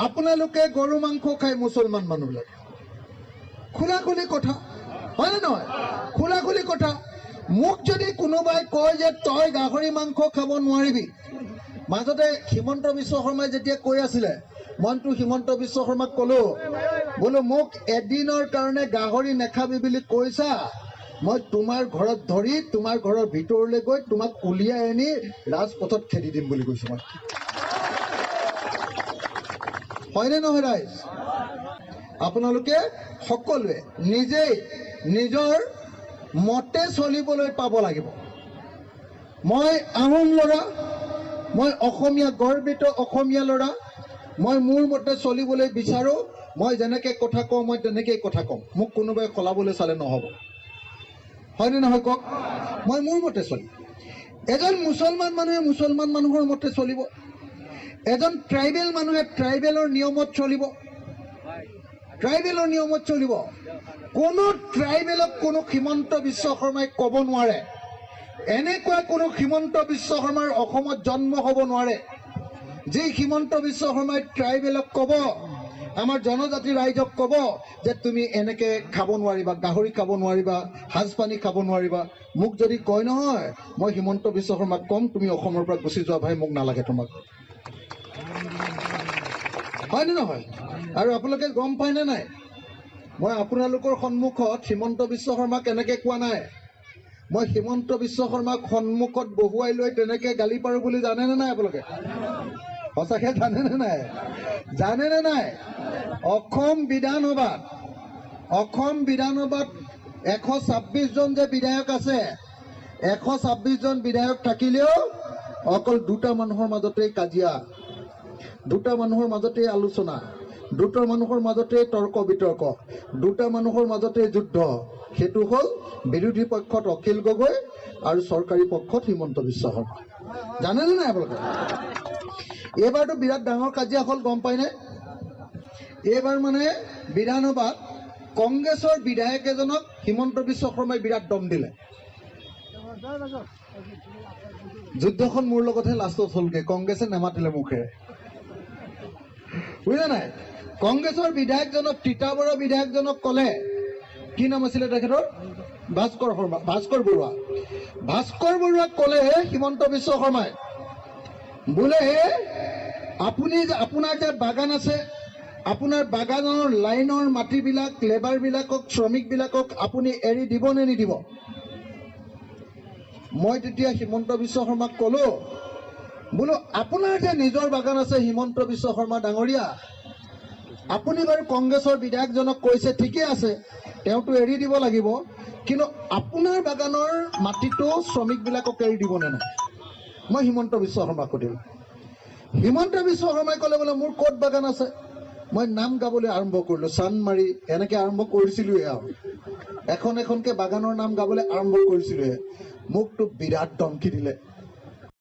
আপোনালোকে গৰু মাংস খাই মুছলমান মানুহবিলাকে খোলা খুলি কথা হয় নে নহয়? খোলা খুলি কথা। মোক যদি কোনোবাই কয় যে তই গাহৰি মাংস খাব নোৱাৰিবি, মাজতে হিমন্ত বিশ্ব শৰ্মাই যেতিয়া কৈ আছিলে, মইতো হিমন্ত বিশ্ব শৰ্মাক ক'লো বোলো মোক এদিনৰ কাৰণে গাহৰি নেখাবি বুলি কৈছা, মই তোমাৰ ঘৰত ধৰি তোমাৰ ঘৰৰ ভিতৰলৈ গৈ তোমাক উলিয়াই আনি ৰাজপথত খেদি দিম বুলি কৈছো মই। হয়নে নহয় ৰাইজ? আপোনালোকে সকলোৱে নিজেই নিজৰ মতে চলিবলৈ পাব লাগিব। মই আহোম ল'ৰা, মই অসমীয়া গৰ্বিত অসমীয়া ল'ৰা, মই মোৰ মতে চলিবলৈ বিচাৰোঁ। মই যেনেকৈ কথা কওঁ মই তেনেকেই কথা কওঁ, মোক কোনোবাই সলাবলৈ চালে নহ'ব। হয়নে নহয় কওক? মই মোৰ মতে চলিম। এজন মুছলমান মানুহে মুছলমান মানুহৰ মতে চলিব, এজন ট্ৰাইবেল মানুহে ট্ৰাইবেলৰ নিয়মত চলিব, ট্ৰাইবেলৰ নিয়মত চলিব। কোনো ট্ৰাইবেলক কোনো হিমন্ত বিশ্ব শৰ্মাই ক'ব নোৱাৰে, এনেকুৱা কোনো হিমন্ত বিশ্ব শৰ্মাৰ অসমত জন্ম হ'ব নোৱাৰে যি হিমন্ত বিশ্ব শৰ্মাই ট্ৰাইবেলক ক'ব, আমাৰ জনজাতি ৰাইজক ক'ব যে তুমি এনেকৈ খাব নোৱাৰিবা, গাহৰি খাব নোৱাৰিবা, সাজ পানী খাব নোৱাৰিবা। মোক যদি কয় নহয়, মই হিমন্ত বিশ্ব শৰ্মাক ক'ম তুমি অসমৰ পৰা গুচি যোৱা ভাই, মোক নালাগে তোমাক। হয়নে নহয়? আৰু আপোনালোকে গম পায়নে নাই, মই আপোনালোকৰ সন্মুখত হিমন্ত বিশ্ব শৰ্মাক এনেকৈ কোৱা নাই। মই হিমন্ত বিশ্ব শৰ্মাক সন্মুখত বহুৱাই লৈ তেনেকৈ গালি পাৰোঁ বুলি জানেনে নাই আপোনালোকে? সঁচাকৈ জানেনে নাই? জানেনে নাই? অসম বিধানসভাত 126 জন যে বিধায়ক আছে, 126 জন বিধায়ক থাকিলেও অকল দুটা মানুহৰ মাজতেই কাজিয়া, দুটা মানুহৰ মাজতেই আলোচনা, দুটা মানুহৰ মাজতেই তৰ্ক বিতৰ্ক, দুটা মানুহৰ মাজতেই যুদ্ধ। সেইটো হ'ল বিৰোধী পক্ষত অখিল গগৈ আৰু চৰকাৰী পক্ষত হিমন্ত বিশ্ব শৰ্মা। জানেনে নাই আপোনালোকে? এইবাৰতো বিৰাট ডাঙৰ কাজিয়া হ'ল, গম পায়নে? এইবাৰ মানে বিধানসভাত কংগ্ৰেছৰ বিধায়ক এজনক হিমন্ত বিশ্ব শৰ্মাই বিৰাট দম দিলে। যুদ্ধখন মোৰ লগতহে লাষ্টত হ'লগৈ, কংগ্ৰেছে নেমাতিলে মুখেৰে, বুজিলে নাই? কংগ্ৰেছৰ বিধায়কজনক, তিতাবৰৰ বিধায়কজনক ক'লে, কি নাম আছিলে তেখেতৰ? ভাস্কৰ বৰুৱা। ভাস্কৰ বৰুৱাক ক'লে হিমন্ত বিশ্ব শৰ্মাই বোলে আপোনাৰ যে বাগান আছে, আপোনাৰ বাগানৰ লাইনৰ মাটিবিলাক লেবাৰবিলাকক, শ্ৰমিকবিলাকক আপুনি এৰি দিব নে নিদিব? মই তেতিয়া হিমন্ত বিশ্ব শৰ্মাক ক'লো বোলো আপোনাৰ যে নিজৰ বাগান আছে হিমন্ত বিশ্ব শৰ্মা ডাঙৰীয়া, আপুনি বাৰু কংগ্ৰেছৰ বিধায়কজনক কৈছে ঠিকে আছে, তেওঁতো এৰি দিব লাগিব, কিন্তু আপোনাৰ বাগানৰ মাটিটো শ্ৰমিকবিলাকক এৰি দিবনে নাই? মই হিমন্ত বিশ্ব শৰ্মাক সুধিলোঁ। হিমন্ত বিশ্ব শৰ্মাই ক'লে বোলে মোৰ ক'ত বাগান আছে? মই নাম গাবলৈ আৰম্ভ কৰিলোঁ, চানমাৰি এনেকৈ আৰম্ভ কৰিছিলোঁহে, আৰু এখন এখনকৈ বাগানৰ নাম গাবলৈ আৰম্ভ কৰিছিলোঁহে। মোকতো বিৰাট ধমকি দিলে।